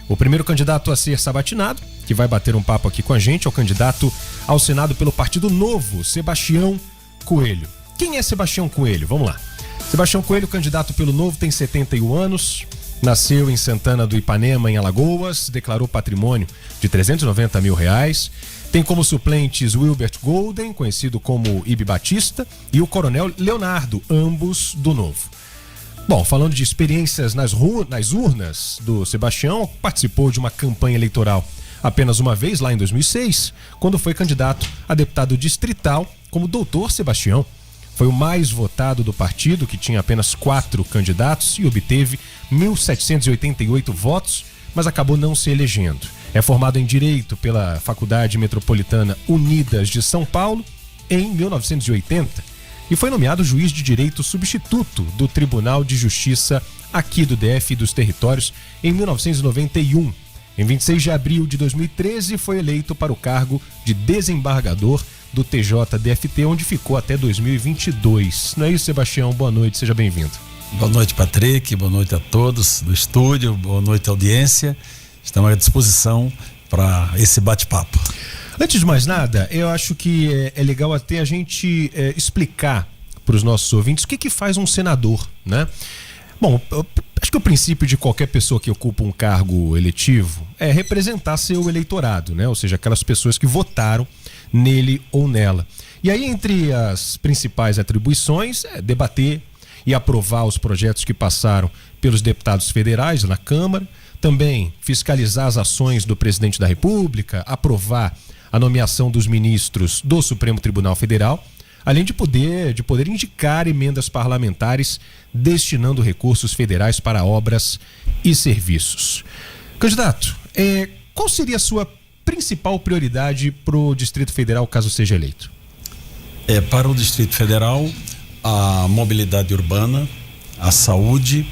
O primeiro candidato a ser sabatinado, que vai bater um papo aqui com a gente, é o candidato ao Senado pelo Partido Novo, Sebastião Coelho. Quem é Sebastião Coelho? Vamos lá. Sebastião Coelho, candidato pelo Novo, tem 71 anos, nasceu em Santana do Ipanema, em Alagoas, declarou patrimônio de R$390 mil. Tem como suplentes Wilbert Golden, conhecido como Ibe Batista, e o Coronel Leonardo, ambos do Novo. Bom, falando de experiências nas urnas do Sebastião, participou de uma campanha eleitoral apenas uma vez, lá em 2006, quando foi candidato a deputado distrital como Doutor Sebastião. Foi o mais votado do partido, que tinha apenas 4 candidatos e obteve 1.788 votos, mas acabou não se elegendo. É formado em Direito pela Faculdade Metropolitana Unidas de São Paulo em 1980 e foi nomeado juiz de direito substituto do Tribunal de Justiça aqui do DF e dos Territórios em 1991. Em 26 de abril de 2013 foi eleito para o cargo de desembargador do TJDFT, onde ficou até 2022. Não é isso, Sebastião? Boa noite, seja bem-vindo. Boa noite, Patrick, boa noite a todos do estúdio, boa noite, audiência. Estamos à disposição para esse bate-papo. Antes de mais nada, eu acho que é legal até a gente explicar para os nossos ouvintes o que faz um senador, né? Bom, acho que o princípio de qualquer pessoa que ocupa um cargo eletivo é representar seu eleitorado, né? Ou seja, aquelas pessoas que votaram nele ou nela. E aí, entre as principais atribuições, é debater e aprovar os projetos que passaram pelos deputados federais na Câmara, também fiscalizar as ações do presidente da República, aprovar a nomeação dos ministros do Supremo Tribunal Federal, além de poder indicar emendas parlamentares destinando recursos federais para obras e serviços. Candidato, qual seria a sua principal prioridade para o Distrito Federal, caso seja eleito? Para o Distrito Federal, a mobilidade urbana, a saúde,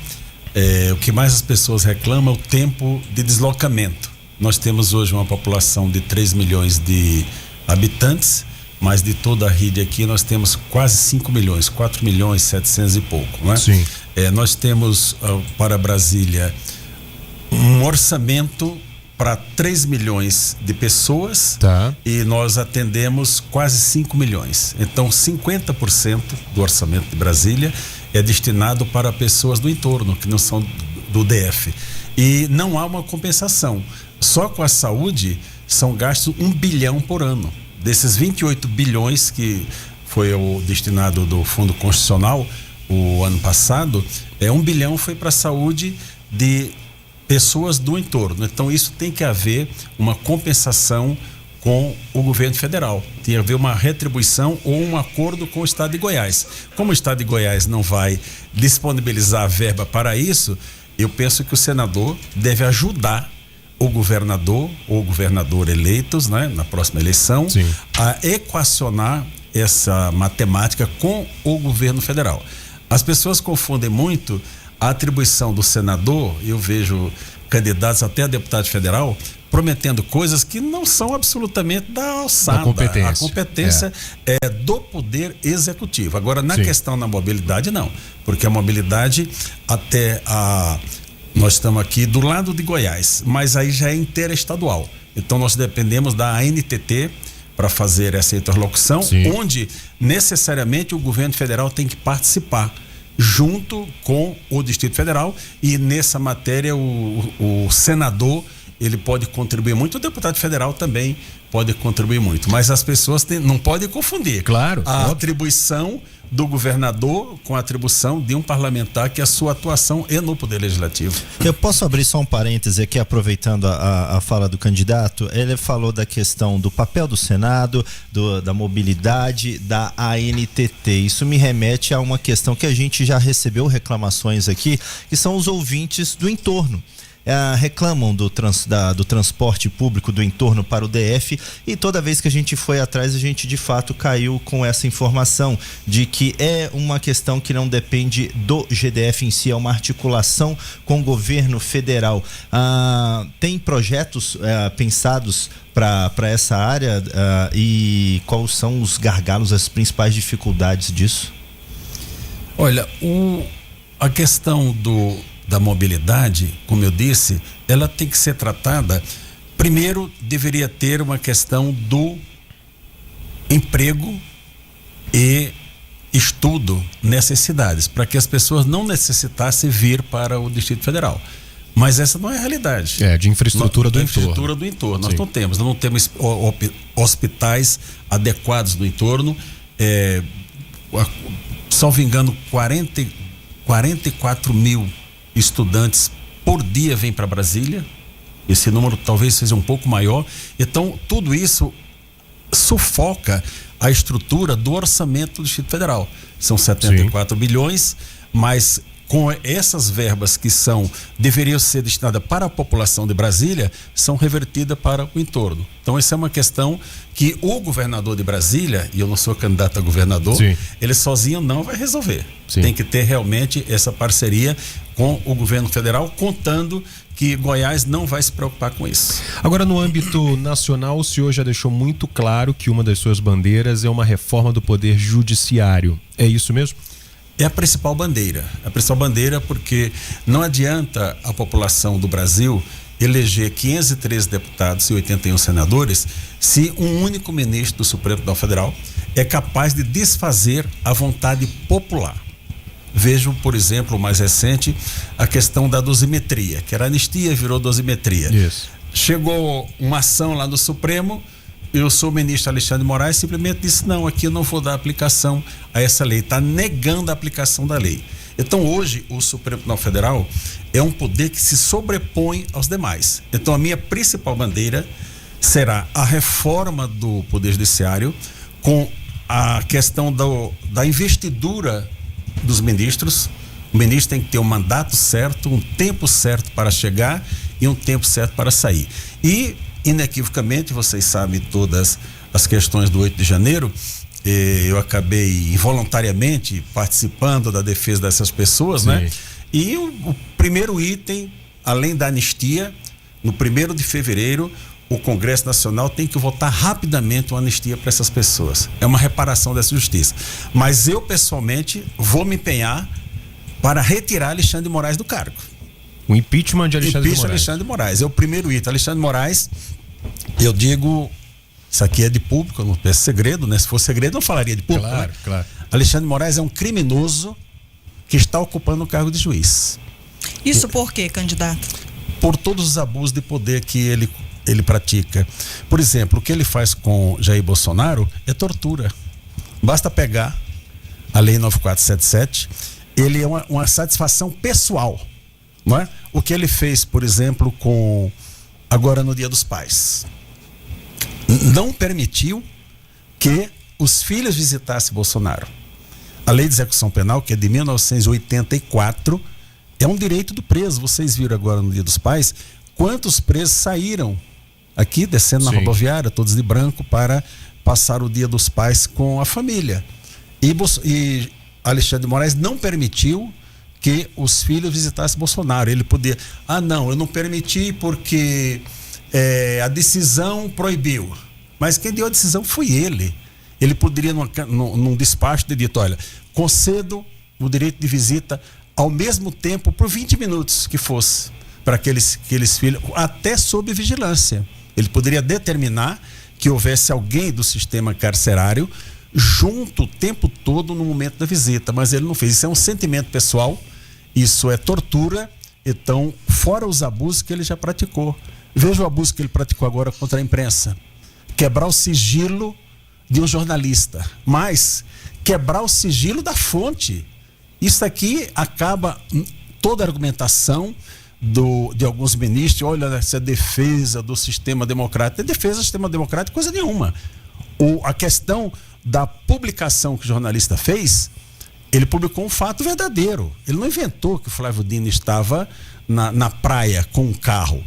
o que mais as pessoas reclamam é o tempo de deslocamento. Nós temos hoje uma população de 3 milhões de habitantes, mas de toda a rede aqui nós temos quase 5 milhões, 4 milhões 700 e pouco, né? Sim. Nós temos para Brasília um orçamento para 3 milhões de pessoas, tá, e nós atendemos quase 5 milhões. Então 50% do orçamento de Brasília é destinado para pessoas do entorno, que não são do DF. E não há uma compensação. Só com a saúde são gastos 1 bilhão por ano. Desses 28 bilhões que foi o destinado do Fundo Constitucional o ano passado, 1 bilhão foi para a saúde de pessoas do entorno. Então isso tem que haver uma compensação com o governo federal. Tem que haver uma retribuição ou um acordo com o estado de Goiás. Como o estado de Goiás não vai disponibilizar verba para isso, eu penso que o senador deve ajudar o governador ou governador eleitos, né, na próxima eleição, sim, a equacionar essa matemática com o governo federal. As pessoas confundem muito a atribuição do senador. Eu vejo candidatos até a deputado federal prometendo coisas que não são absolutamente da alçada. A competência é do poder executivo. Agora, na questão da mobilidade, não. Porque a mobilidade nós estamos aqui do lado de Goiás, mas aí já é interestadual. Então nós dependemos da ANTT para fazer essa interlocução, sim, onde necessariamente o governo federal tem que participar junto com o Distrito Federal, e nessa matéria o senador ele pode contribuir muito, o deputado federal também pode contribuir muito, mas as pessoas não podem confundir, claro, a atribuição do governador com a atribuição de um parlamentar, que a sua atuação é no Poder Legislativo. Eu posso abrir só um parêntese aqui, aproveitando a fala do candidato. Ele falou da questão do papel do Senado, da mobilidade, da ANTT. Isso me remete a uma questão que a gente já recebeu reclamações aqui, que são os ouvintes do entorno. Reclamam do transporte público do entorno para o DF, e toda vez que a gente foi atrás, a gente de fato caiu com essa informação de que é uma questão que não depende do GDF em si, é uma articulação com o governo federal. Tem projetos pensados para essa área, e quais são os gargalos, as principais dificuldades disso? Olha, a questão da mobilidade, como eu disse, ela tem que ser tratada. Primeiro, deveria ter uma questão do emprego e estudo nessas cidades, para que as pessoas não necessitassem vir para o Distrito Federal. Mas essa não é a realidade. De infraestrutura do entorno. Infraestrutura do entorno. Nós não temos hospitais adequados no entorno. Salvo engano, 44 mil estudantes por dia vêm para Brasília. Esse número talvez seja um pouco maior. Então, tudo isso sufoca a estrutura do orçamento do Distrito Federal. São 74 bilhões, mas com essas verbas que deveriam ser destinadas para a população de Brasília, são revertidas para o entorno. Então, essa é uma questão que o governador de Brasília, e eu não sou candidato a governador, ele sozinho não vai resolver. Tem que ter realmente essa parceria com o governo federal, contando que Goiás não vai se preocupar com isso. Agora, no âmbito nacional, o senhor já deixou muito claro que uma das suas bandeiras é uma reforma do poder judiciário. É isso mesmo? É a principal bandeira. A principal bandeira porque não adianta a população do Brasil eleger 513 deputados e 81 senadores se um único ministro do Supremo Tribunal Federal é capaz de desfazer a vontade popular. Vejo, por exemplo, o mais recente, a questão da dosimetria, que era anistia, virou dosimetria. Isso. Chegou uma ação lá do Supremo, e o seu ministro Alexandre de Moraes simplesmente disse: não, aqui eu não vou dar aplicação a essa lei, está negando a aplicação da lei. Então, hoje, o Supremo Tribunal Federal é um poder que se sobrepõe aos demais. Então, a minha principal bandeira será a reforma do Poder Judiciário, com a questão da investidura dos ministros. O ministro tem que ter um mandato certo, um tempo certo para chegar e um tempo certo para sair. E, inequivocamente, vocês sabem todas as questões do 8 de janeiro, eu acabei involuntariamente participando da defesa dessas pessoas, né? E o primeiro item, além da anistia, no 1º de fevereiro, o Congresso Nacional tem que votar rapidamente uma anistia para essas pessoas. É uma reparação dessa justiça. Mas eu, pessoalmente, vou me empenhar para retirar Alexandre de Moraes do cargo. O impeachment de Alexandre de Moraes. Alexandre de Moraes. É o primeiro item. Alexandre de Moraes, eu digo, isso aqui é de público, eu não peço segredo, né? Se fosse segredo, eu falaria de público. Claro, né? claro. Alexandre de Moraes é um criminoso que está ocupando o cargo de juiz. Isso por quê, candidato? Por todos os abusos de poder que ele pratica. Por exemplo, o que ele faz com Jair Bolsonaro é tortura. Basta pegar a Lei 9477, ele é uma satisfação pessoal, não é? O que ele fez, por exemplo, agora no Dia dos Pais. Não permitiu que os filhos visitassem Bolsonaro. A Lei de Execução Penal, que é de 1984, é um direito do preso. Vocês viram agora no Dia dos Pais quantos presos saíram aqui, descendo na rodoviária, todos de branco, para passar o Dia dos Pais com a família. E Alexandre de Moraes não permitiu que os filhos visitassem Bolsonaro. Ele podia, não, eu não permiti porque a decisão proibiu. Mas quem deu a decisão foi ele. Ele poderia, num despacho, ter dito: olha, concedo o direito de visita ao mesmo tempo por 20 minutos que fosse para aqueles filhos, até sob vigilância. Ele poderia determinar que houvesse alguém do sistema carcerário junto o tempo todo no momento da visita, mas ele não fez. Isso é um sentimento pessoal, isso é tortura. Então, fora os abusos que ele já praticou. Veja o abuso que ele praticou agora contra a imprensa. Quebrar o sigilo de um jornalista, mas quebrar o sigilo da fonte. Isso aqui acaba toda a argumentação de alguns ministros. Olha, essa defesa do sistema democrático. É defesa do sistema democrático coisa nenhuma. A questão da publicação que o jornalista fez, ele publicou um fato verdadeiro. Ele não inventou que o Flávio Dino estava na praia com um carro,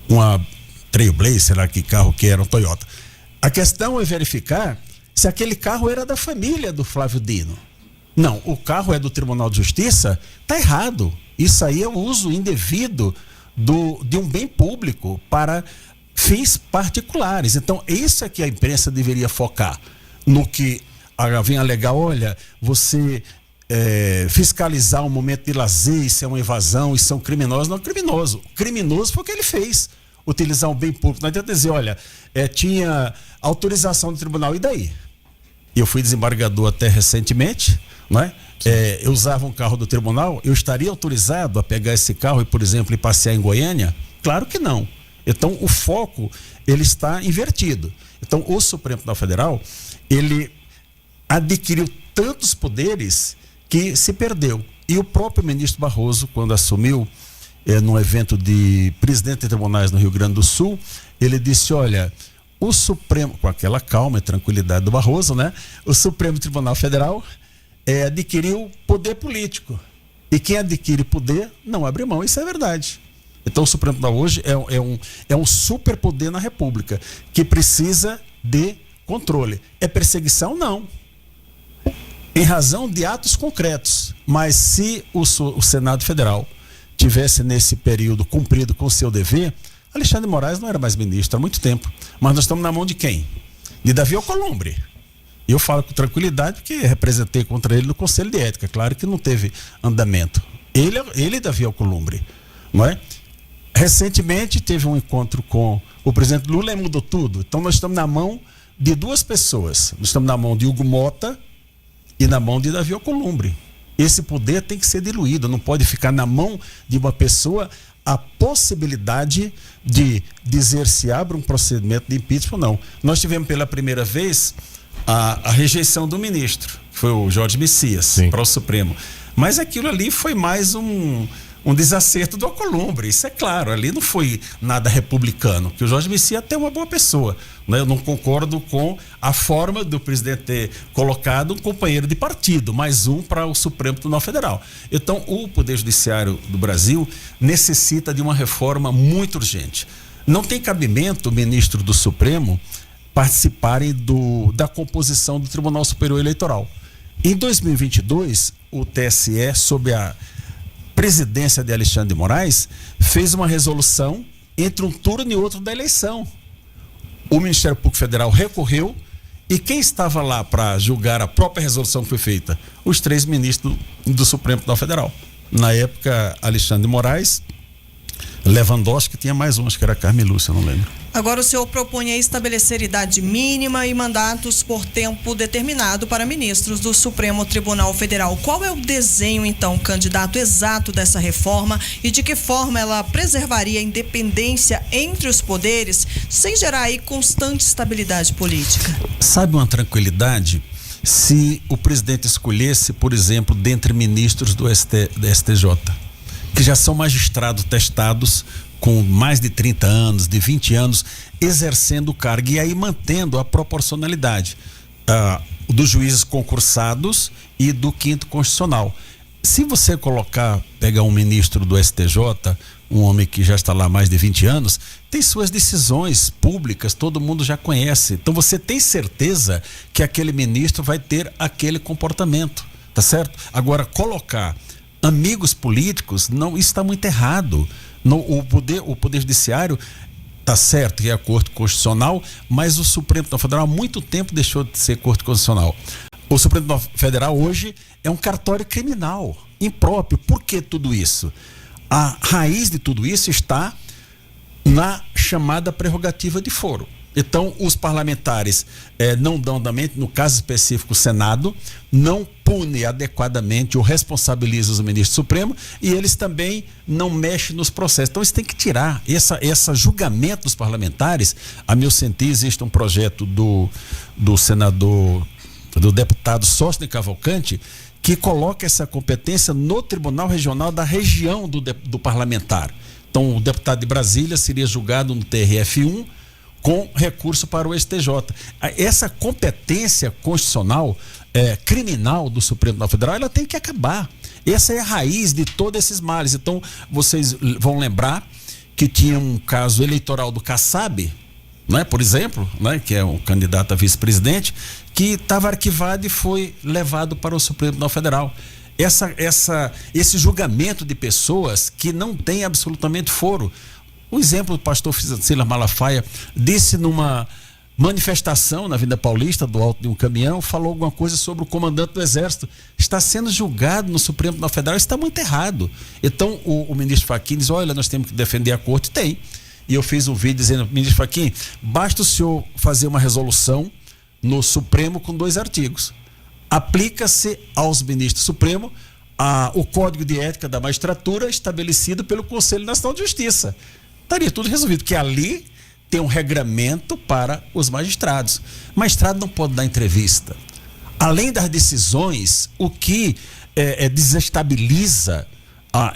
uma Trailblazer, sei lá que carro que era, um Toyota. A questão é verificar se aquele carro era da família do Flávio Dino. Não, o carro é do Tribunal de Justiça, tá errado. Isso aí é o uso indevido de um bem público para fins particulares. Então, isso é que a imprensa deveria focar. No que vem alegar: olha, você fiscalizar um momento de lazer, isso é uma evasão, isso é um criminoso. Não, criminoso. Criminoso foi o que ele fez. Utilizar um bem público. Não adianta dizer, olha, tinha autorização do tribunal, e daí? Eu fui desembargador até recentemente, não é? Eu usava um carro do tribunal, eu estaria autorizado a pegar esse carro e, por exemplo, ir passear em Goiânia? Claro que não. Então, o foco, ele está invertido. Então, o Supremo Tribunal Federal, ele adquiriu tantos poderes que se perdeu. E o próprio ministro Barroso, quando assumiu, num evento de presidente de tribunais no Rio Grande do Sul, ele disse, olha, o Supremo, com aquela calma e tranquilidade do Barroso, né? O Supremo Tribunal Federal adquiriu poder político. E quem adquire poder não abre mão, isso é verdade. Então o Supremo Tribunal hoje é um superpoder na República, que precisa de controle. É perseguição? Não. Em razão de atos concretos. Mas se o Senado Federal tivesse nesse período cumprido com o seu dever, Alexandre de Moraes não era mais ministro há muito tempo. Mas nós estamos na mão de quem? De Davi Alcolumbre. E eu falo com tranquilidade porque representei contra ele no Conselho de Ética. Claro que não teve andamento. Ele e Davi Alcolumbre, não é? Recentemente teve um encontro com o presidente Lula e mudou tudo. Então nós estamos na mão de duas pessoas. Nós estamos na mão de Hugo Mota e na mão de Davi Alcolumbre. Esse poder tem que ser diluído, não pode ficar na mão de uma pessoa a possibilidade de dizer se abre um procedimento de impeachment ou não. Nós tivemos pela primeira vez a rejeição do ministro, que foi o Jorge Messias, para o Supremo. Mas aquilo ali foi mais um desacerto do Alcolumbre, isso é claro, ali não foi nada republicano, porque o Jorge Messias até é uma boa pessoa, né? Eu não concordo com a forma do presidente ter colocado um companheiro de partido, mais um para o Supremo Tribunal Federal. Então o Poder Judiciário do Brasil necessita de uma reforma muito urgente. Não tem cabimento o ministro do Supremo participarem da composição do Tribunal Superior Eleitoral. Em 2022, o TSE, sob a presidência de Alexandre de Moraes, fez uma resolução entre um turno e outro da eleição. O Ministério Público Federal recorreu e quem estava lá para julgar a própria resolução que foi feita? Os 3 ministros do Supremo Tribunal Federal. Na época, Alexandre de Moraes, Lewandowski, tinha mais um, acho que era Carmen Lúcia, eu não lembro. Agora o senhor propõe estabelecer idade mínima e mandatos por tempo determinado para ministros do Supremo Tribunal Federal. Qual é o desenho, então, candidato, exato dessa reforma e de que forma ela preservaria a independência entre os poderes sem gerar aí constante estabilidade política? Sabe uma tranquilidade? Se o presidente escolhesse, por exemplo, dentre ministros do STJ, que já são magistrados testados com mais de 30 anos, de 20 anos, exercendo o cargo e aí mantendo a proporcionalidade dos juízes concursados e do 5º Constitucional. Se você pegar um ministro do STJ, um homem que já está lá há mais de 20 anos, tem suas decisões públicas, todo mundo já conhece. Então você tem certeza que aquele ministro vai ter aquele comportamento, tá certo? Agora, colocar amigos políticos, não, isso está muito errado. O Poder Judiciário está certo que é a Corte Constitucional, mas o Supremo Tribunal Federal há muito tempo deixou de ser Corte Constitucional. O Supremo Tribunal Federal hoje é um cartório criminal, impróprio. Por que tudo isso? A raiz de tudo isso está na chamada prerrogativa de foro. Então, os parlamentares não dão andamento, no caso específico o Senado, não pune adequadamente ou responsabiliza os ministros do Supremo e eles também não mexem nos processos. Então, isso tem que tirar. Esse julgamento dos parlamentares, a meu sentir, existe um projeto do senador, do deputado Sócio Cavalcante, que coloca essa competência no Tribunal Regional da região do parlamentar. Então, o deputado de Brasília seria julgado no TRF1, com recurso para o STJ. Essa competência constitucional criminal do Supremo Tribunal Federal, ela tem que acabar. Essa é a raiz de todos esses males. Então, vocês vão lembrar que tinha um caso eleitoral do Kassab, né, por exemplo, né, que é um candidato a vice-presidente, que estava arquivado e foi levado para o Supremo Tribunal Federal. Esse julgamento de pessoas que não tem absolutamente foro. O exemplo do pastor Silas Malafaia disse manifestação na Avenida Paulista, do alto de um caminhão, falou alguma coisa sobre o comandante do Exército. Está sendo julgado no Supremo Tribunal Federal, isso está muito errado. Então o ministro Fachin diz, olha, nós temos que defender a corte. Tem. E eu fiz um vídeo dizendo, ministro Fachin, basta o senhor fazer uma resolução no Supremo com 2 artigos. Aplica-se aos ministros do Supremo o Código de Ética da Magistratura estabelecido pelo Conselho Nacional de Justiça. Estaria tudo resolvido, que ali tem um regramento para os magistrados. O magistrado não pode dar entrevista. Além das decisões, o que desestabiliza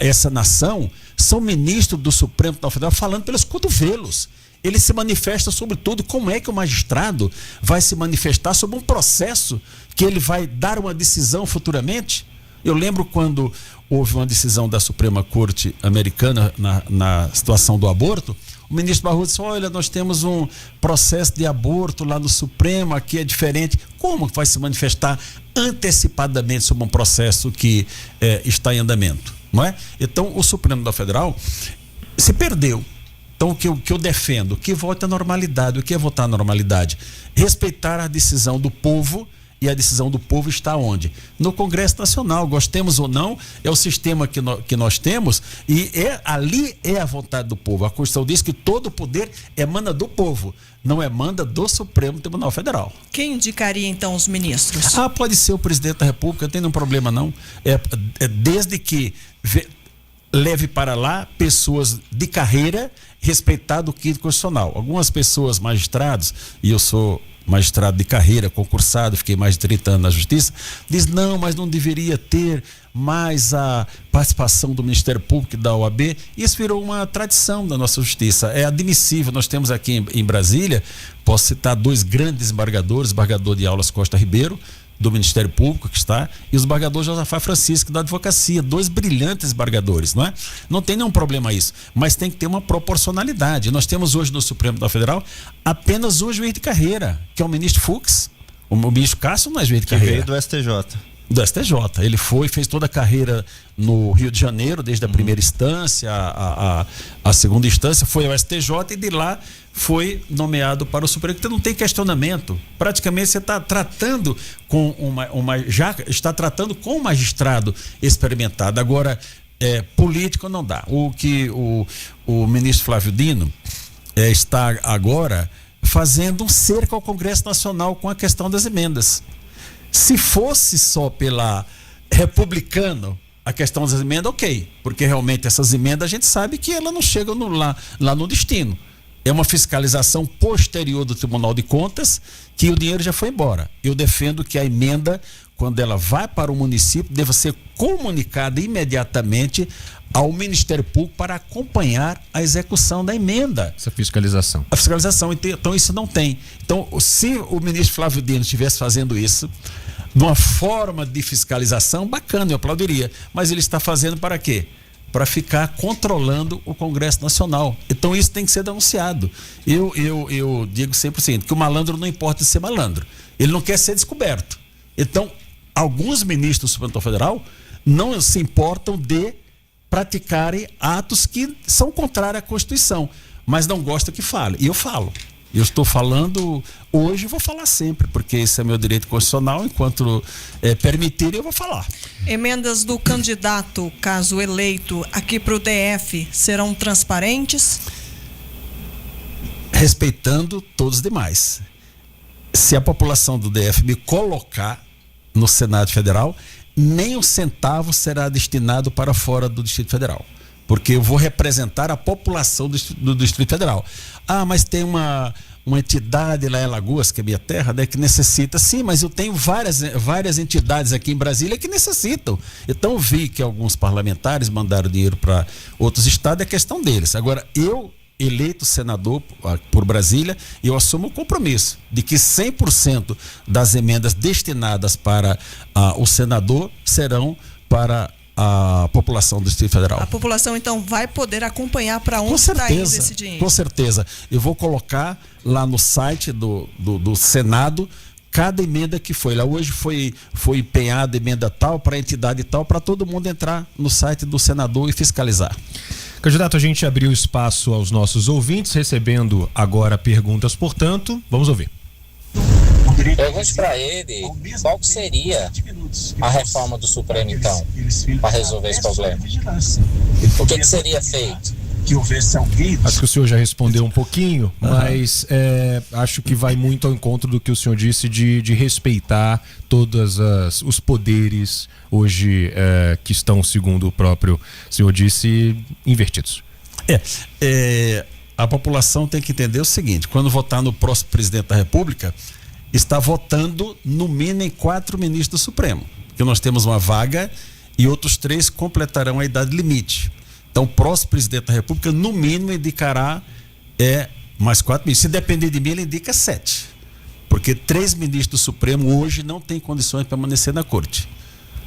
essa nação são ministros do Supremo Tribunal Federal falando pelos cotovelos. Ele se manifesta sobre tudo. Como é que o magistrado vai se manifestar sobre um processo que ele vai dar uma decisão futuramente? Eu lembro quando houve uma decisão da Suprema Corte Americana na situação do aborto, o ministro Barroso disse, olha, nós temos um processo de aborto lá no Supremo, aqui é diferente. Como vai se manifestar antecipadamente sobre um processo que está em andamento? Não é? Então, o Supremo Tribunal Federal se perdeu. Então, o que eu defendo, que vote a normalidade. O que é votar a normalidade? Respeitar a decisão do povo. E a decisão do povo está onde? No Congresso Nacional, gostemos ou não, é o sistema que nós temos e ali é a vontade do povo. A Constituição diz que todo o poder emana do povo, não emana do Supremo Tribunal Federal. Quem indicaria então os ministros? Pode ser o presidente da República, não tem nenhum problema não. Desde que leve para lá pessoas de carreira, respeitado o quinto constitucional. Algumas pessoas, magistrados, e eu sou magistrado de carreira, concursado, fiquei mais de 30 anos na justiça, diz não, mas não deveria ter mais a participação do Ministério Público e da OAB. Isso virou uma tradição da nossa justiça. É admissível. Nós temos aqui em Brasília, posso citar 2 grandes desembargadores, desembargador de Aulas Costa Ribeiro, do Ministério Público que está, e os desembargadores Josafá Francisco da Advocacia, 2 brilhantes desembargadores, não é? Não tem nenhum problema isso, mas tem que ter uma proporcionalidade. Nós temos hoje no Supremo Tribunal Federal apenas um juiz de carreira, que é o ministro Fux. O ministro Cássio não é juiz de carreira. Que veio do STJ. Do STJ. Ele fez toda a carreira no Rio de Janeiro, desde a primeira instância, a segunda instância, foi ao STJ e de lá foi nomeado para o Supremo. Então não tem questionamento. Praticamente você está tratando com já está tratando com um magistrado experimentado. Agora, político não dá. O que o ministro Flávio Dino está agora fazendo um cerco ao Congresso Nacional com a questão das emendas. Se fosse só pela republicano a questão das emendas, ok, porque realmente essas emendas a gente sabe que elas não chegam lá no destino. É uma fiscalização posterior do Tribunal de Contas que o dinheiro já foi embora. Eu defendo que a emenda, quando ela vai para o município, deva ser comunicada imediatamente ao Ministério Público para acompanhar a execução da emenda. Essa fiscalização. A fiscalização, então isso não tem. Então, se o ministro Flávio Dino estivesse fazendo isso, de uma forma de fiscalização, bacana, eu aplaudiria. Mas ele está fazendo para quê? Para ficar controlando o Congresso Nacional. Então isso tem que ser denunciado. Eu digo sempre o seguinte, que o malandro não importa de ser malandro. Ele não quer ser descoberto. Então, alguns ministros do Supremo Tribunal Federal não se importam de praticarem atos que são contrários à Constituição, mas não gostam que fale. E eu falo. Eu estou falando hoje e vou falar sempre, porque esse é meu direito constitucional, enquanto permitir eu vou falar. Emendas do candidato, caso eleito, aqui para o DF, serão transparentes? Respeitando todos os demais. Se a população do DF me colocar no Senado Federal, nem um centavo será destinado para fora do Distrito Federal. Porque eu vou representar a população do Distrito Federal. Mas tem uma entidade lá em Alagoas, que é minha terra, né, que necessita. Sim, mas eu tenho várias entidades aqui em Brasília que necessitam. Então eu vi que alguns parlamentares mandaram dinheiro para outros estados, é questão deles. Agora, eu, eleito senador por Brasília, eu assumo o compromisso de que 100% das emendas destinadas para o senador serão para a população do Distrito Federal. A população então vai poder acompanhar para onde está indo esse dinheiro. Com certeza. Eu vou colocar lá no site do Senado cada emenda que foi. Lá hoje foi empenhada emenda tal para a entidade tal, para todo mundo entrar no site do senador e fiscalizar. Candidato, a gente abriu espaço aos nossos ouvintes, recebendo agora perguntas, portanto, vamos ouvir. Pergunte para ele qual seria a reforma do Supremo, então, para resolver esse problema. O que seria feito? Acho que o senhor já respondeu um pouquinho, mas acho que vai muito ao encontro do que o senhor disse de respeitar todos os poderes hoje que estão, segundo o próprio senhor disse, invertidos. A população tem que entender o seguinte: quando votar no próximo presidente da República, está votando no mínimo em 4 ministros do Supremo, porque nós temos uma vaga e outros 3 completarão a idade limite. Então, o próximo presidente da República, no mínimo, indicará mais 4 ministros. Se depender de mim, ele indica 7. Porque 3 ministros do Supremo hoje não têm condições de permanecer na corte.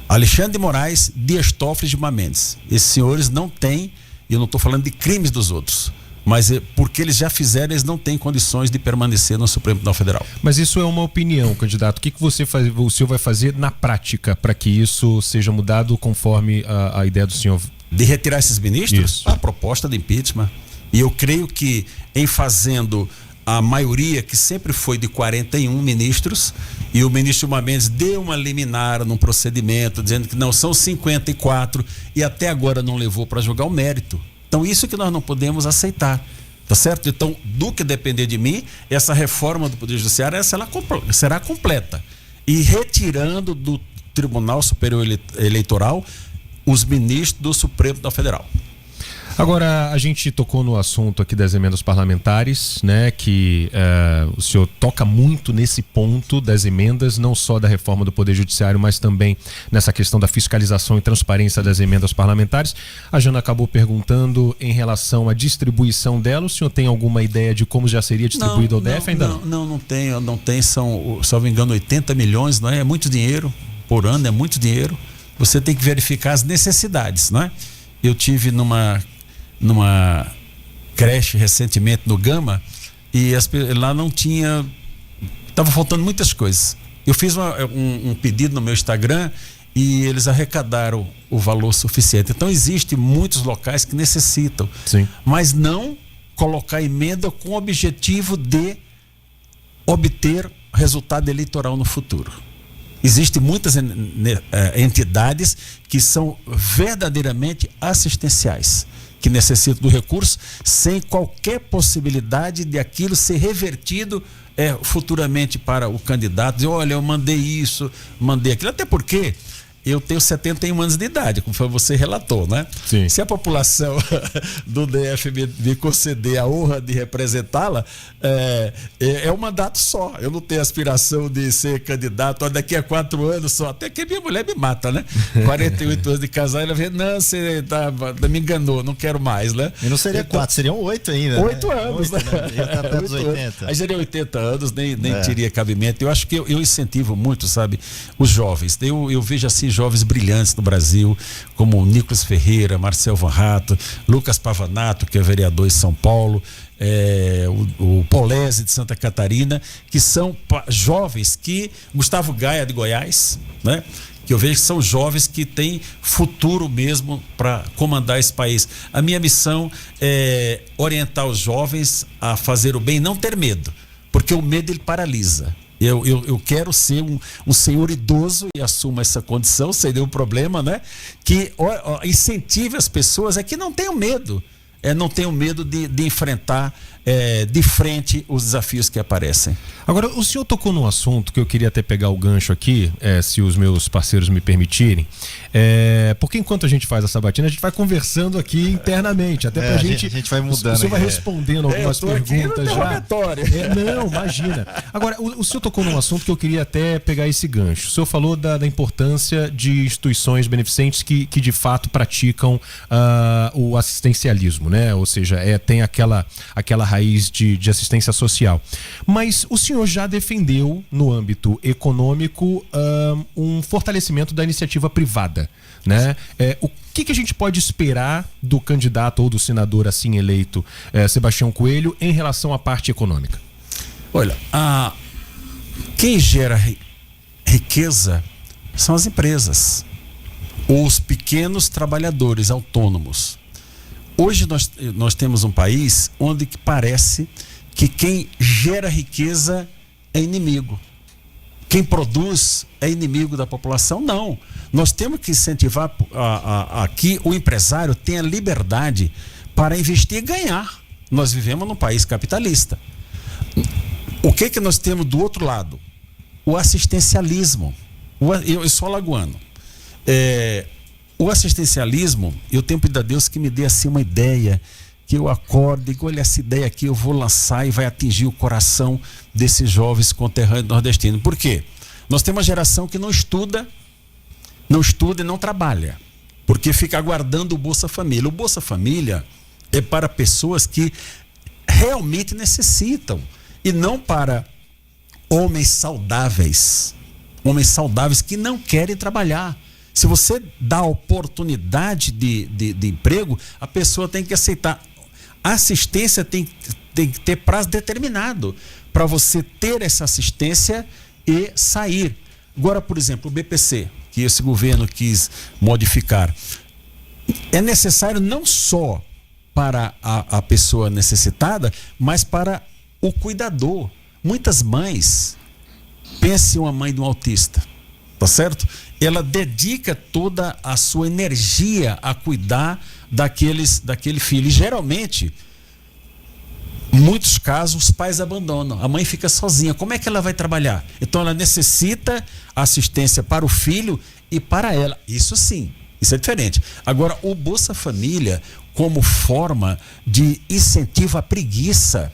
Alexandre de Moraes, Dias Toffoli e Gilmar Mendes. Esses senhores não têm, e eu não estou falando de crimes dos outros, mas porque eles já fizeram, eles não têm condições de permanecer no Supremo Tribunal Federal. Mas isso é uma opinião, candidato. O que o senhor vai fazer na prática para que isso seja mudado conforme a ideia do senhor? De retirar esses ministros? Isso. A proposta de impeachment. E eu creio que em fazendo a maioria, que sempre foi de 41 ministros, e o ministro Gilmar Mendes deu uma liminar num procedimento, dizendo que não, são 54, e até agora não levou para julgar o mérito. Então isso que nós não podemos aceitar, tá certo? Então, do que depender de mim, essa reforma do Poder Judiciário será completa. E retirando do Tribunal Superior Eleitoral os ministros do Supremo Tribunal Federal. Agora, a gente tocou no assunto aqui das emendas parlamentares, né? Que o senhor toca muito nesse ponto das emendas, não só da reforma do Poder Judiciário, mas também nessa questão da fiscalização e transparência das emendas parlamentares. A Jana acabou perguntando em relação à distribuição dela. O senhor tem alguma ideia de como já seria distribuído ao DF? Ainda não? Não tem. São, se não me engano, 80 milhões, não é? É muito dinheiro por ano, é muito dinheiro. Você tem que verificar as necessidades, não é? Eu tive numa creche recentemente no Gama e lá não tinha, estava faltando muitas coisas. Eu fiz um pedido no meu Instagram e eles arrecadaram o valor suficiente. Então existem muitos locais que necessitam. Sim. Mas não colocar emenda com o objetivo de obter resultado eleitoral no futuro. Existem muitas entidades que são verdadeiramente assistenciais, que necessitam do recurso sem qualquer possibilidade de aquilo ser revertido futuramente para o candidato. Dizer, olha, eu mandei isso, mandei aquilo. Até porque eu tenho 71 anos de idade, como você relatou, né? Sim. Se a população do DF me conceder a honra de representá-la, é um mandato só. Eu não tenho aspiração de ser candidato daqui a 4 anos só, até que minha mulher me mata, né? 48 anos de casar, ela vê, não, você me enganou, não quero mais, né? E não seria 4, seriam 8 ainda. 8 anos, né? Já tá perto dos 80. Aí seria 80 anos, nem teria cabimento. Eu acho que eu incentivo muito, sabe, os jovens. Eu vejo assim jovens brilhantes no Brasil, como o Nicolas Ferreira, Marcel Van Hatten, Lucas Pavanato, que é vereador em São Paulo, o Polese de Santa Catarina, que são jovens Gustavo Gaia de Goiás, né? Que eu vejo que são jovens que têm futuro mesmo para comandar esse país. A minha missão é orientar os jovens a fazer o bem e não ter medo, porque o medo ele paralisa. Eu quero ser um senhor idoso e assumo essa condição, sem nenhum problema, né? Que incentive as pessoas que não tenham medo. Não tenham medo de enfrentar de frente os desafios que aparecem. Agora, o senhor tocou num assunto que eu queria até pegar o gancho aqui, se os meus parceiros me permitirem, porque enquanto a gente faz a sabatina, a gente vai conversando aqui internamente, até pra gente... A gente vai mudando. O senhor vai respondendo algumas perguntas já. Não, imagina. Agora, o senhor tocou num assunto que eu queria até pegar esse gancho. O senhor falou da importância de instituições beneficentes que de fato praticam o assistencialismo, né? Ou seja, tem aquela raiz de assistência social. Mas o senhor já defendeu, no âmbito econômico, um fortalecimento da iniciativa privada, né? O que a gente pode esperar do candidato ou do senador assim eleito, Sebastião Coelho, em relação à parte econômica? Olha, quem gera riqueza são as empresas, os pequenos trabalhadores autônomos. Hoje nós temos um país onde que parece que quem gera riqueza é inimigo. Quem produz é inimigo da população? Não. Nós temos que incentivar que o empresário tenha liberdade para investir e ganhar. Nós vivemos num país capitalista. O que nós temos do outro lado? O assistencialismo. Eu sou alagoano. O assistencialismo, eu tenho pedido a Deus que me dê assim uma ideia, que eu acorde, digo, olha, essa ideia aqui eu vou lançar e vai atingir o coração desses jovens conterrâneos nordestinos. Por quê? Nós temos uma geração que não estuda e não trabalha, porque fica aguardando o Bolsa Família. O Bolsa Família é para pessoas que realmente necessitam e não para homens saudáveis que não querem trabalhar. Se você dá oportunidade de emprego, a pessoa tem que aceitar. A assistência tem que ter prazo determinado para você ter essa assistência e sair. Agora, por exemplo, o BPC, que esse governo quis modificar, é necessário não só para a pessoa necessitada, mas para o cuidador. Muitas mães, pense uma mãe de um autista, tá certo? Ela dedica toda a sua energia a cuidar daquele filho. E geralmente, em muitos casos, os pais abandonam. A mãe fica sozinha. Como é que ela vai trabalhar? Então ela necessita assistência para o filho e para ela. Isso sim, isso é diferente. Agora, o Bolsa Família, como forma de incentivo à preguiça,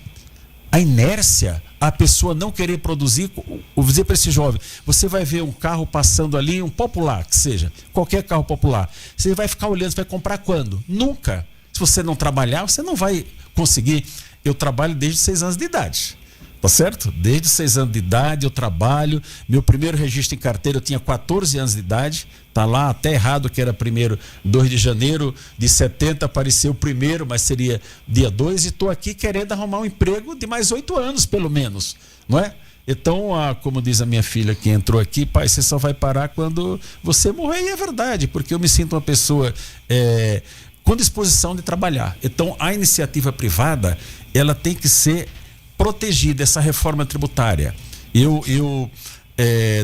à inércia, a pessoa não querer produzir, vou dizer para esse jovem, você vai ver um carro passando ali, um popular, que seja, qualquer carro popular, você vai ficar olhando, você vai comprar quando? Nunca. Se você não trabalhar, você não vai conseguir. Eu trabalho desde 6 anos de idade, tá certo? Desde 6 anos de idade eu trabalho, meu primeiro registro em carteira eu tinha 14 anos de idade, tá lá até errado que era primeiro 2 de janeiro de 70, apareceu o primeiro, mas seria dia 2, e estou aqui querendo arrumar um emprego de mais 8 anos pelo menos, não é? Então, como diz a minha filha que entrou aqui, pai, você só vai parar quando você morrer, e é verdade, porque eu me sinto uma pessoa com disposição de trabalhar. Então, a iniciativa privada, ela tem que ser protegida, essa reforma tributária. Eu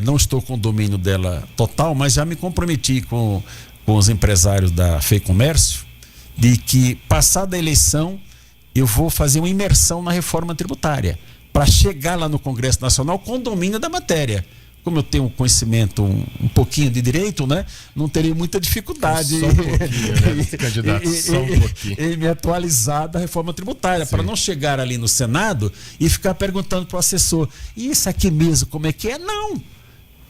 não estou com o domínio dela total, mas já me comprometi com os empresários da FEComércio de que, passada a eleição, eu vou fazer uma imersão na reforma tributária para chegar lá no Congresso Nacional com domínio da matéria. Como eu tenho um conhecimento um pouquinho de direito, né? Não terei muita dificuldade só um pouquinho, né, candidato? Só um pouquinho. Em me atualizar da reforma tributária, para não chegar ali no Senado e ficar perguntando para o assessor, e isso aqui mesmo, como é que é? Não.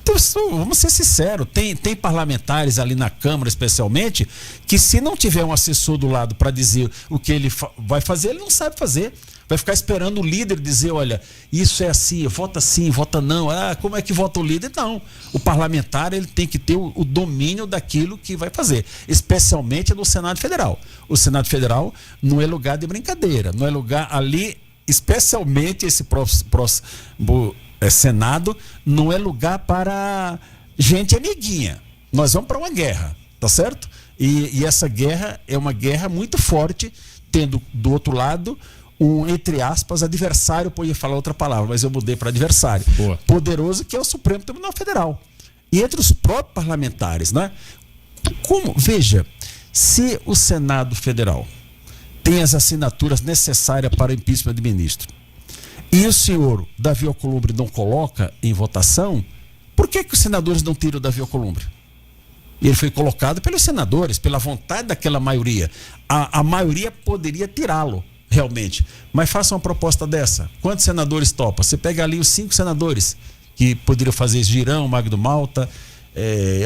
Então, vamos ser sinceros, tem parlamentares ali na Câmara, especialmente, que se não tiver um assessor do lado para dizer o que ele vai fazer, ele não sabe fazer. Vai ficar esperando o líder dizer, olha, isso é assim, vota não. Como é que vota o líder? Não. O parlamentar, ele tem que ter o domínio daquilo que vai fazer, especialmente no Senado Federal. O Senado Federal não é lugar de brincadeira, não é lugar ali, especialmente esse próximo Senado, não é lugar para gente amiguinha. Nós vamos para uma guerra, tá certo? E essa guerra é uma guerra muito forte, tendo do outro lado entre aspas, adversário, podia falar outra palavra, mas eu mudei para adversário. Boa. Poderoso, que é o Supremo Tribunal Federal. E entre os próprios parlamentares, né? Veja, se o Senado Federal tem as assinaturas necessárias para o impeachment de ministro, e o senhor Davi Alcolumbre não coloca em votação, por que os senadores não tiram o Davi Alcolumbre? Ele foi colocado pelos senadores, pela vontade daquela maioria. A maioria poderia tirá-lo, realmente. Mas faça uma proposta dessa. Quantos senadores topa? Você pega ali os 5 senadores que poderiam fazer isso, Girão, Magno Malta,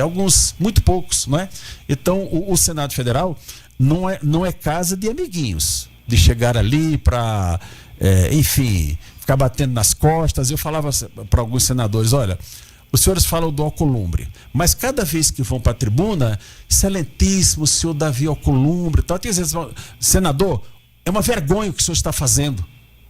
alguns, muito poucos, não é? Então, o Senado Federal não é casa de amiguinhos, de chegar ali para, enfim, ficar batendo nas costas. Eu falava para alguns senadores, olha, os senhores falam do Alcolumbre, mas cada vez que vão para a tribuna, excelentíssimo senhor Davi Alcolumbre, tal, tem vezes, senador, é uma vergonha o que o senhor está fazendo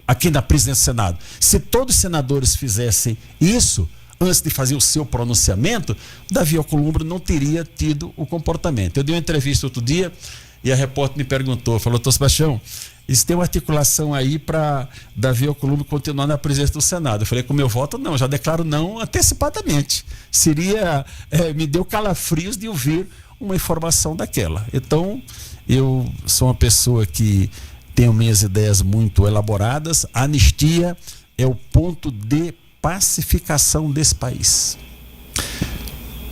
aqui na presidência do Senado. Se todos os senadores fizessem isso antes de fazer o seu pronunciamento, Davi Alcolumbre não teria tido o comportamento. Eu dei uma entrevista outro dia e a repórter me perguntou, falou: Tô Sebastião, eles têm uma articulação aí para Davi Alcolumbre continuar na presidência do Senado. Eu falei: com o meu voto não, já declaro não antecipadamente. Me deu calafrios de ouvir uma informação daquela. Então, eu sou uma pessoa que tenho minhas ideias muito elaboradas. A anistia é o ponto de pacificação desse país.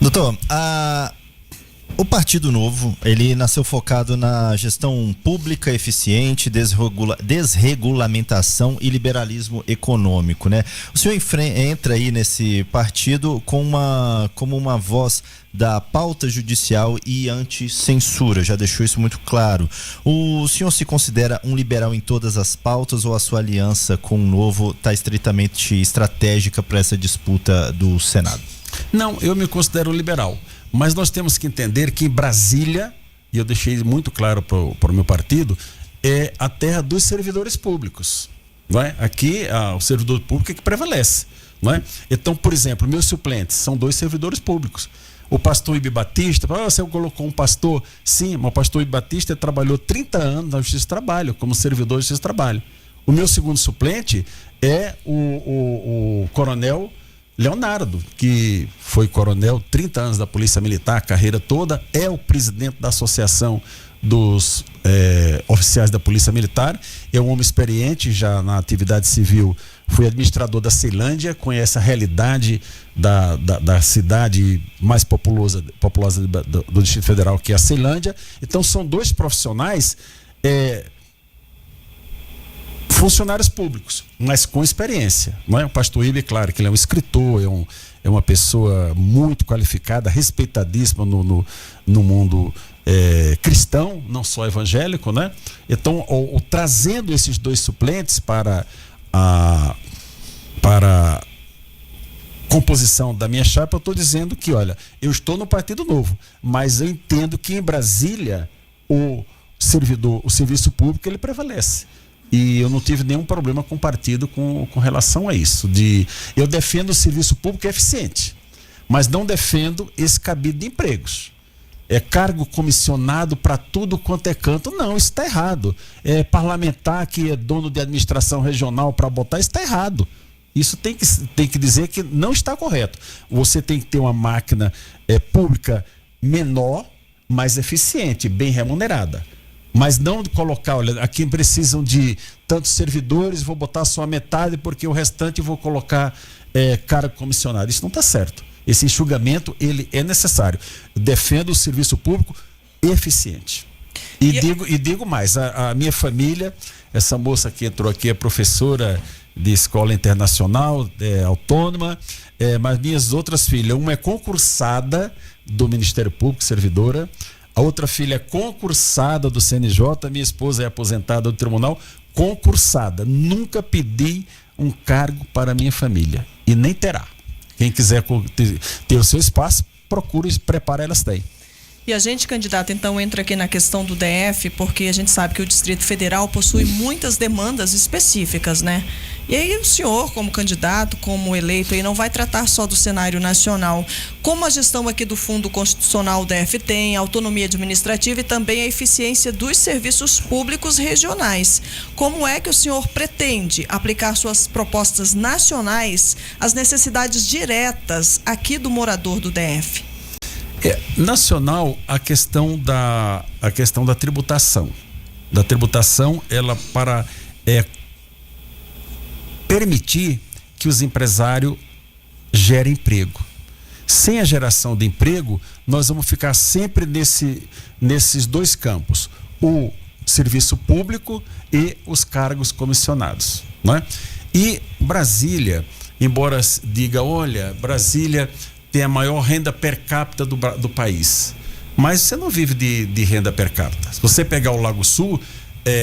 Doutor, o Partido Novo, ele nasceu focado na gestão pública eficiente, desregulamentação e liberalismo econômico, né? O senhor entra aí nesse partido como uma voz da pauta judicial e anti-censura, já deixou isso muito claro. O senhor se considera um liberal em todas as pautas ou a sua aliança com o Novo está estritamente estratégica para essa disputa do Senado? Não, eu me considero liberal. Mas nós temos que entender que em Brasília, e eu deixei muito claro para o meu partido, é a terra dos servidores públicos. Não é? Aqui o servidor público é que prevalece. Não é? Então, por exemplo, meus suplentes são 2 servidores públicos. O pastor Ibe Batista, você colocou um pastor? Sim, mas o pastor Ibe Batista trabalhou 30 anos na Justiça do Trabalho, como servidor de Justiça do Trabalho. O meu segundo suplente é o coronel Leonardo, que foi coronel 30 anos da Polícia Militar, a carreira toda, é o presidente da Associação dos Oficiais da Polícia Militar, é um homem experiente já na atividade civil, foi administrador da Ceilândia, conhece a realidade da cidade mais populosa do Distrito Federal, que é a Ceilândia. Então são 2 profissionais funcionários públicos, mas com experiência, não é? O pastor Ibe, claro que ele é um escritor, é uma pessoa muito qualificada, respeitadíssima no mundo cristão, não só evangélico, né? Então, trazendo esses 2 suplentes para a composição da minha chapa, eu estou dizendo que, olha, eu estou no Partido Novo, mas eu entendo que em Brasília o serviço público ele prevalece. E eu não tive nenhum problema com o partido com relação a isso. Eu defendo o serviço público eficiente, mas não defendo esse cabide de empregos. É cargo comissionado para tudo quanto é canto. Não, isso está errado. É parlamentar que é dono de administração regional para botar, isso está errado. Isso tem que dizer que não está correto. Você tem que ter uma máquina pública menor, mais eficiente, bem remunerada. Mas não colocar, olha, aqui precisam de tantos servidores, vou botar só a metade porque o restante vou colocar cargo comissionado. Isso não está certo. Esse enxugamento, ele é necessário. Eu defendo o serviço público eficiente. E digo mais, a minha família, essa moça que entrou aqui é professora de escola internacional, autônoma, mas minhas outras filhas, uma é concursada do Ministério Público, servidora. A outra filha é concursada do CNJ, minha esposa é aposentada do tribunal, concursada. Nunca pedi um cargo para a minha família. E nem terá. Quem quiser ter o seu espaço, procure e prepare, elas têm. E a gente, candidato, então entra aqui na questão do DF, porque a gente sabe que o Distrito Federal possui muitas demandas específicas, né? E aí o senhor, como candidato, como eleito, aí não vai tratar só do cenário nacional. Como a gestão aqui do Fundo Constitucional DF tem, a autonomia administrativa e também a eficiência dos serviços públicos regionais. Como é que o senhor pretende aplicar suas propostas nacionais às necessidades diretas aqui do morador do DF? Nacional, a questão da tributação. Da tributação, ela para permitir que os empresários gerem emprego. Sem a geração de emprego, nós vamos ficar sempre nesses 2 campos: o serviço público e os cargos comissionados, não é? E Brasília, embora diga, olha, Brasília tem a maior renda per capita do país, mas você não vive de renda per capita. Se você pegar o Lago Sul,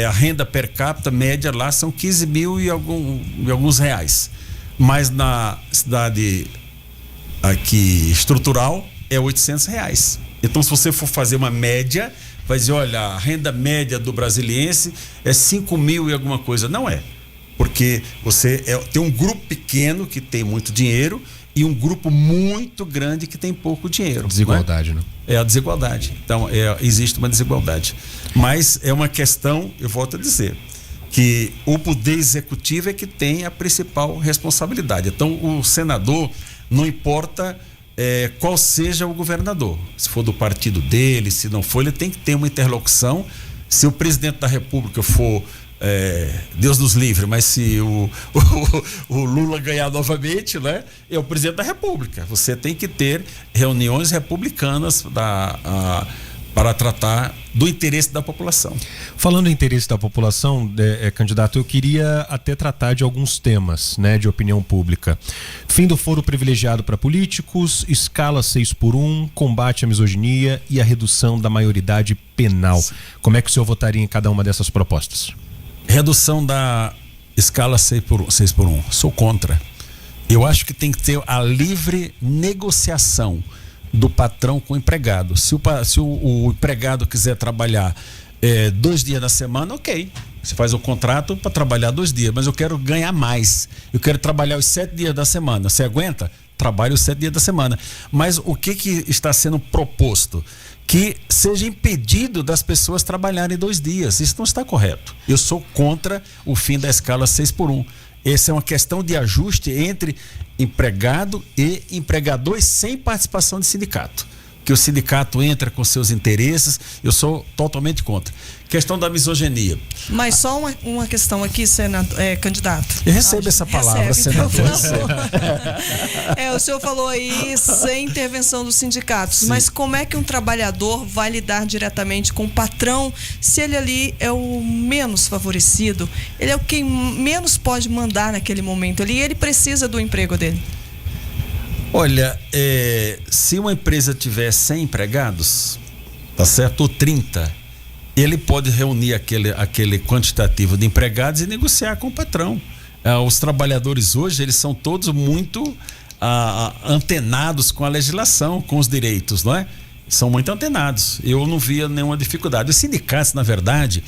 a renda per capita média lá são 15 mil e alguns reais, mas na cidade aqui estrutural é 800 reais. Então, se você for fazer uma média, vai dizer, olha, a renda média do brasiliense é 5 mil e alguma coisa. Não é, porque você tem um grupo pequeno que tem muito dinheiro e um grupo muito grande que tem pouco dinheiro. Desigualdade, né? É a desigualdade. Então, existe uma desigualdade. Mas é uma questão, eu volto a dizer, que o poder executivo é que tem a principal responsabilidade. Então, o senador, não importa qual seja o governador, se for do partido dele, se não for, ele tem que ter uma interlocução. Se o presidente da República for, Deus nos livre, mas se o Lula ganhar novamente, né, é o presidente da República. Você tem que ter reuniões republicanas para tratar do interesse da população. Falando em interesse da população, candidato, eu queria até tratar de alguns temas, né, de opinião pública. Fim do foro privilegiado para políticos, escala 6x1, combate à misoginia e a redução da maioridade penal. Sim. Como é que o senhor votaria em cada uma dessas propostas? Redução da escala 6x1. Sou contra. Eu acho que tem que ter a livre negociação do patrão com o empregado. Se o empregado quiser trabalhar 2 dias na semana, ok. Você faz o contrato para trabalhar 2 dias, mas eu quero ganhar mais. Eu quero trabalhar os 7 dias da semana. Você aguenta? Trabalhe os 7 dias da semana. Mas o que está sendo proposto? Que seja impedido das pessoas trabalharem 2 dias. Isso não está correto. Eu sou contra o fim da escala 6x1. Essa é uma questão de ajuste entre empregado e empregador sem participação de sindicato. Que o sindicato entra com seus interesses, eu sou totalmente contra. Questão da misoginia. Mas só uma questão aqui, candidato. Eu recebo essa palavra, senador. O senhor falou aí sem intervenção dos sindicatos. Sim. Mas como é que um trabalhador vai lidar diretamente com o patrão se ele ali é o menos favorecido? Ele é o quem menos pode mandar naquele momento ali e ele precisa do emprego dele? Olha, se uma empresa tiver 100 empregados, tá certo, ou 30, ele pode reunir aquele quantitativo de empregados e negociar com o patrão. Os trabalhadores hoje, eles são todos muito antenados com a legislação, com os direitos, não é? São muito antenados. Eu não via nenhuma dificuldade. Os sindicatos, na verdade,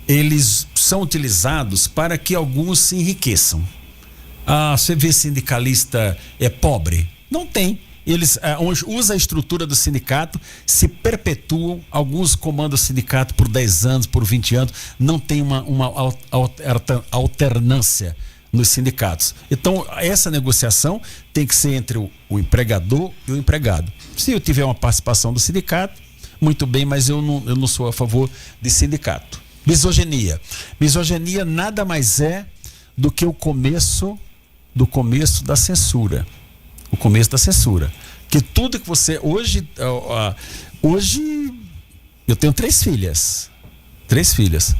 eles são utilizados para que alguns se enriqueçam. Você vê sindicalista pobre? Não tem. Eles usam a estrutura do sindicato, se perpetuam, alguns comandam o sindicato por 10 anos, por 20 anos, não tem uma alternância nos sindicatos. Então, essa negociação tem que ser entre o empregador e o empregado. Se eu tiver uma participação do sindicato, muito bem, mas eu não sou a favor de sindicato. Misoginia. Misoginia nada mais é do que o começo da censura. O começo da censura. Que tudo que você... Hoje eu tenho 3 filhas. 3 filhas.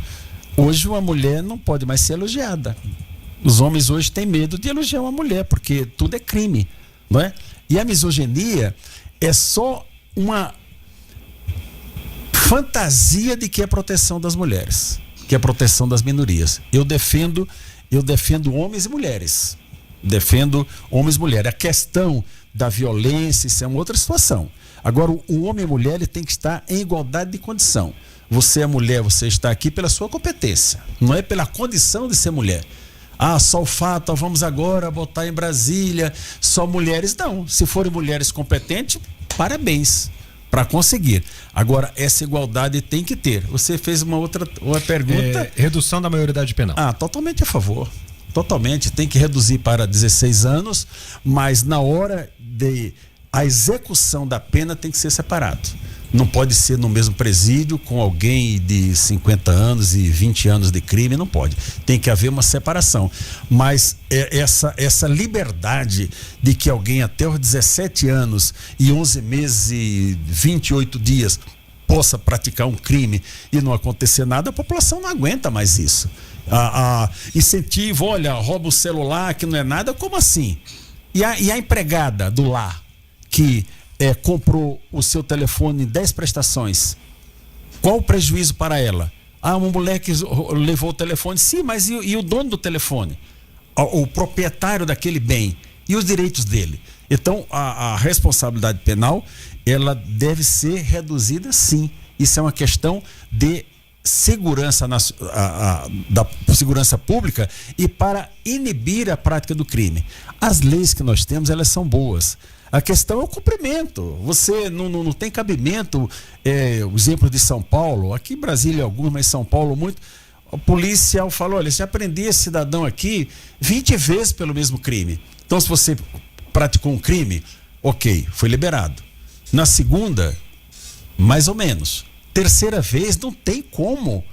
Hoje uma mulher não pode mais ser elogiada. Os homens hoje têm medo de elogiar uma mulher, porque tudo é crime, não é? E a misoginia é só uma fantasia de que é proteção das mulheres, que é proteção das minorias. Eu defendo homens e mulheres. Defendo homens e mulheres. A questão da violência, isso é uma outra situação. Agora, o homem e a mulher, ele tem que estar em igualdade de condição. Você é mulher, você está aqui pela sua competência, não é pela condição de ser mulher. Só o fato, vamos agora botar em Brasília só mulheres. Não, se forem mulheres competentes, parabéns, para conseguir. Agora, essa igualdade tem que ter. Você fez uma pergunta. Redução da maioridade penal. Totalmente a favor. Totalmente, tem que reduzir para 16 anos, mas na hora a execução da pena tem que ser separado. Não pode ser no mesmo presídio com alguém de 50 anos e 20 anos de crime, não pode. Tem que haver uma separação. Mas essa liberdade de que alguém até os 17 anos e 11 meses e 28 dias possa praticar um crime e não acontecer nada, a população não aguenta mais isso. Incentivo, olha, rouba o celular que não é nada, como assim? E a empregada do lar que comprou o seu telefone em 10 prestações, qual o prejuízo para ela? Uma mulher que levou o telefone, sim, mas e o dono do telefone? O proprietário daquele bem e os direitos dele? Então, a responsabilidade penal, ela deve ser reduzida, sim. Isso é uma questão de segurança da segurança pública e para inibir a prática do crime. As leis que nós temos, elas são boas. A questão é o cumprimento. Você não tem cabimento. O exemplo de São Paulo, aqui em Brasília alguns, mas São Paulo muito. O policial falou: olha, já prendi esse cidadão aqui 20 vezes pelo mesmo crime. Então, se você praticou um crime, ok, foi liberado. Na segunda, mais ou menos. Terceira vez, não tem como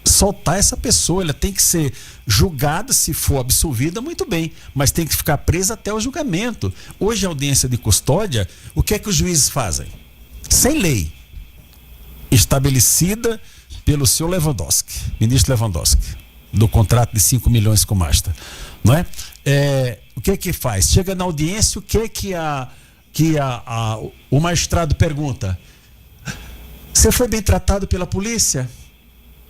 soltar essa pessoa. Ela tem que ser julgada, se for absolvida, muito bem, mas tem que ficar presa até o julgamento. Hoje, a audiência de custódia, o que é que os juízes fazem? Sem lei estabelecida pelo senhor Lewandowski, ministro Lewandowski, do contrato de 5 milhões com o Masta, não é? O que é que faz? Chega na audiência, o que é que o magistrado pergunta? Você foi bem tratado pela polícia?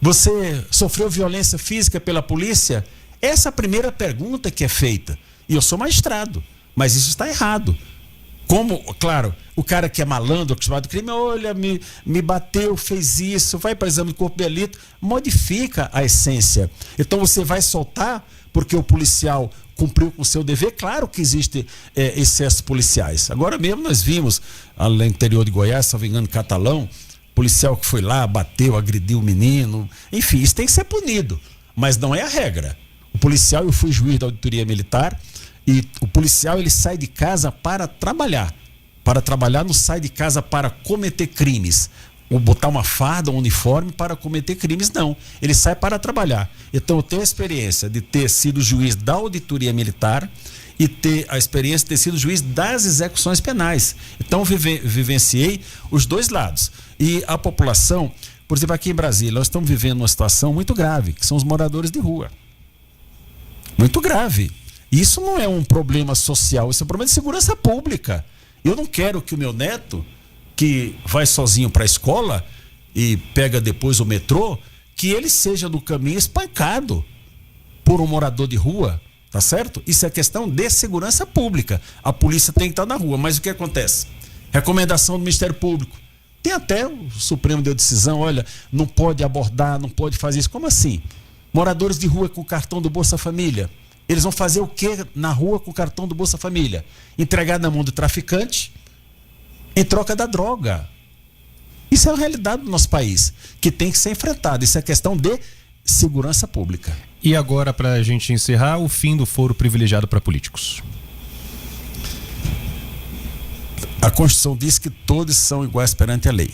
Você sofreu violência física pela polícia? Essa é a primeira pergunta que é feita. E eu sou magistrado, mas isso está errado. Como, claro, o cara que é malandro, acostumado ao crime, olha, me bateu, fez isso, vai para o exame de corpo de delito, modifica a essência. Então você vai soltar porque o policial cumpriu com o seu dever. Claro que existe excessos policiais. Agora mesmo nós vimos, no interior de Goiás, se não me engano, Catalão, policial que foi lá, bateu, agrediu o menino. Enfim, isso tem que ser punido, mas não é a regra. O policial, eu fui juiz da auditoria militar, e o policial, ele sai de casa para trabalhar. Para trabalhar, não sai de casa para cometer crimes. Ou botar uma farda, um uniforme para cometer crimes, não. Ele sai para trabalhar. Então, eu tenho a experiência de ter sido juiz da auditoria militar e ter a experiência de ter sido juiz das execuções penais. Então, vivenciei os dois lados. E a população, por exemplo, aqui em Brasília, nós estamos vivendo uma situação muito grave, que são os moradores de rua. Muito grave. Isso não é um problema social, isso é um problema de segurança pública. Eu não quero que o meu neto, que vai sozinho para a escola e pega depois o metrô, que ele seja no caminho espancado por um morador de rua, tá certo? Isso é questão de segurança pública. A polícia tem que estar na rua, mas o que acontece? Recomendação do Ministério Público. Tem até o Supremo deu decisão, olha, não pode abordar, não pode fazer isso. Como assim? Moradores de rua com cartão do Bolsa Família. Eles vão fazer o que na rua com o cartão do Bolsa Família? Entregar na mão do traficante em troca da droga. Isso é a realidade do nosso país, que tem que ser enfrentada. Isso é questão de segurança pública. E agora, para a gente encerrar, o fim do foro privilegiado para políticos. A Constituição diz que todos são iguais perante a lei.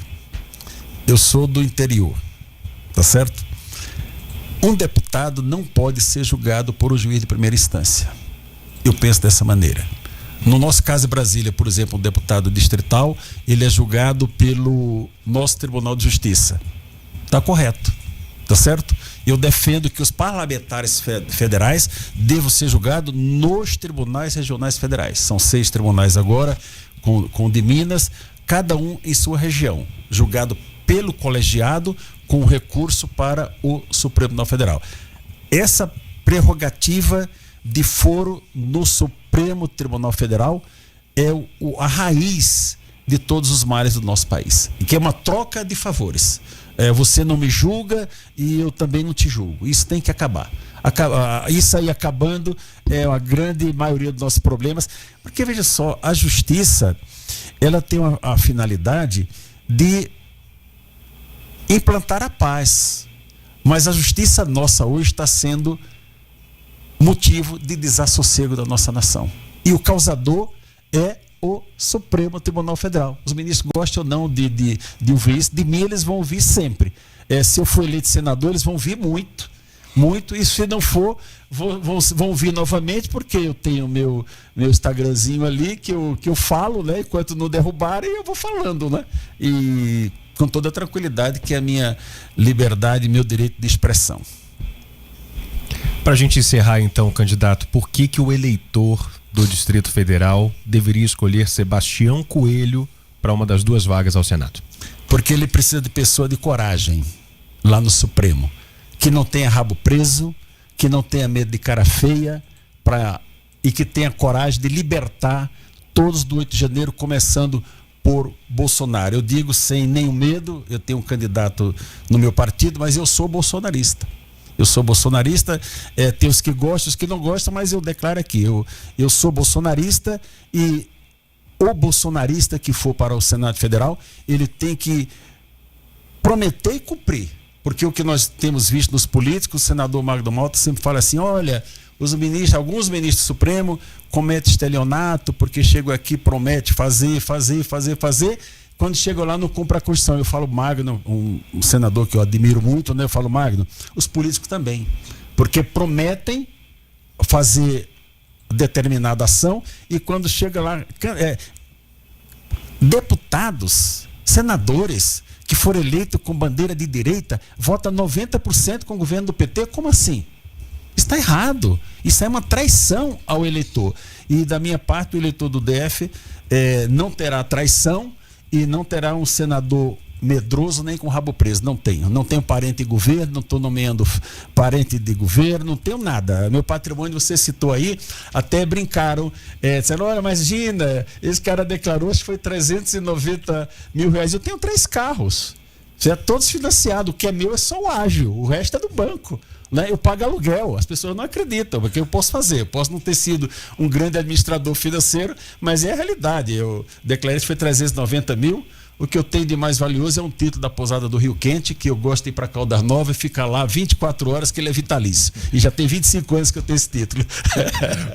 Eu sou do interior, tá certo? Um deputado não pode ser julgado por um juiz de primeira instância. Eu penso dessa maneira. No nosso caso em Brasília, por exemplo, um deputado distrital, ele é julgado pelo nosso Tribunal de Justiça. Tá correto, tá certo? Eu defendo que os parlamentares federais devam ser julgados nos tribunais regionais federais. São 6 tribunais agora, com o de Minas, cada um em sua região, julgado pelo colegiado com recurso para o Supremo Tribunal Federal. Essa prerrogativa de foro no Supremo Tribunal Federal é a raiz de todos os males do nosso país, que é uma troca de favores. Você não me julga e eu também não te julgo. Isso tem que acabar. Isso aí acabando é a grande maioria dos nossos problemas, porque veja só, a justiça, ela tem a finalidade de implantar a paz, mas a justiça nossa hoje está sendo motivo de desassossego da nossa nação, e o causador é o Supremo Tribunal Federal. Os ministros gostam ou não de ouvir isso. De mim eles vão ouvir sempre. Se eu for eleito senador, eles vão ouvir muito, e se não for, vão ouvir novamente, porque eu tenho meu Instagramzinho ali que eu falo, né? Enquanto não derrubarem, eu vou falando, né? E com toda a tranquilidade, que é a minha liberdade e meu direito de expressão. Para a gente encerrar então, candidato, por que o eleitor do Distrito Federal deveria escolher Sebastião Coelho para uma das 2 vagas ao Senado? Porque ele precisa de pessoa de coragem lá no Supremo, que não tenha rabo preso, que não tenha medo de cara feia, e que tenha coragem de libertar todos do 8 de janeiro, começando por Bolsonaro. Eu digo sem nenhum medo, eu tenho um candidato no meu partido, mas eu sou bolsonarista. Eu sou bolsonarista, tem os que gostam, os que não gostam, mas eu declaro aqui, eu sou bolsonarista, e o bolsonarista que for para o Senado Federal, ele tem que prometer e cumprir. Porque o que nós temos visto nos políticos, o senador Magno Malta sempre fala assim, olha, alguns ministros do Supremo cometem estelionato, porque chegam aqui, promete fazer, quando chegam lá não cumpre a Constituição. Eu falo, Magno, um senador que eu admiro muito, né? Eu falo, Magno, os políticos também, porque prometem fazer determinada ação e quando chega lá, deputados, senadores que foram eleitos com bandeira de direita, vota 90% com o governo do PT, como assim? Está errado, isso é uma traição ao eleitor, e da minha parte o eleitor do DF não terá traição e não terá um senador medroso nem com o rabo preso. Não tenho parente em governo, não estou nomeando parente de governo, não tenho nada. Meu patrimônio, você citou aí, até brincaram, disseram, olha, imagina, esse cara declarou, acho que foi 390 mil reais. Eu tenho 3 carros, todos financiados, o que é meu é só o ágil, o resto é do banco. Né? Eu pago aluguel, as pessoas não acreditam, porque eu posso fazer, eu posso não ter sido um grande administrador financeiro, mas é a realidade. Eu declarei que foi 390 mil, o que eu tenho de mais valioso é um título da pousada do Rio Quente, que eu gosto de ir para Caldas Novas e ficar lá 24 horas, que ele é vitalício, e já tem 25 anos que eu tenho esse título.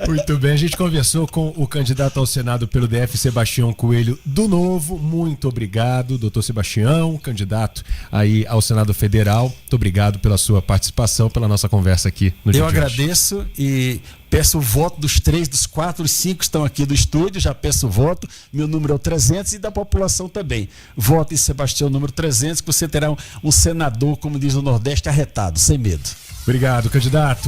Muito bem, a gente conversou com o candidato ao Senado pelo DF, Sebastião Coelho, do Novo. Muito obrigado, doutor Sebastião, candidato aí ao Senado Federal. Muito obrigado pela sua participação, pela nossa conversa aqui no dia Eu de hoje. agradeço e peço o voto dos 3, dos 4, dos 5 que estão aqui do estúdio, já peço o voto, meu número é o 300 e da população também. Vote em Sebastião, número 300, que você terá um senador, como diz no Nordeste, arretado, sem medo. Obrigado, candidato.